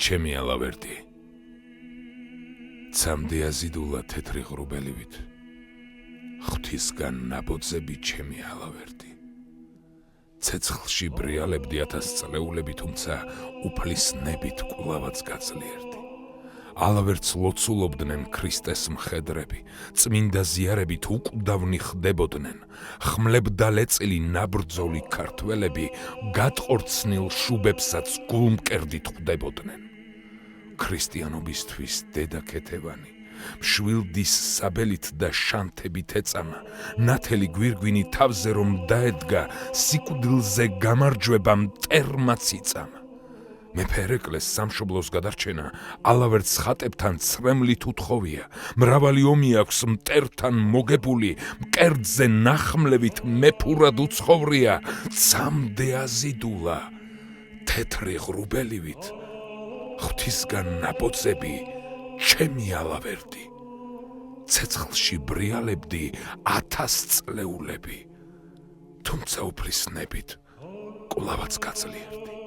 ჩემი ალავერდი, ცამდე აზიდულა თეთრი ღრუბელივით, ღვთისგან ნაბოძები ჩემი ალავერდი. ცეცხლში ბრიალებდი 1000 წლეულები, თუმცა უფლისნებით კვლავაც გაძლიერდი. ალავერდს ლოცულობდნენ ქრისტეს მხედრები, წმინდა ზიარებით უკვდავნი ხდებოდნენ, ხმლებდალეწილი ნაბრძოლი ქართველები გატყორცნილ შუბებსაც გულმკერდით ხვდებოდნენ. ქრისტიანობისთვის დედაქეთევანი მშვილდის საბელით და შანთებით ეწამა, ნათელი გვირგვინი თავზე რომ დაედგა, სიკვდილზე გამარჯვება მტერმაც იწამა. მეფე ერეკლეს სამშობლოს გადარჩენა ალავერდს ხატებთან ცრემლით უთხოვია, მრავალი ომი აქვს მტერთან მოგებული, მკერდზე ნახმლევით მეფურად უცხოვრია, ცამდე აზიდულა თეთრი ღრუბელივით, ღვთისგან ნაბოძები ჩემი ალავერდი. ცეცხლში ბრიალებდი 1000 წლეულები, თუმცა უფლისნებით კვლავაც გაძლიერდი.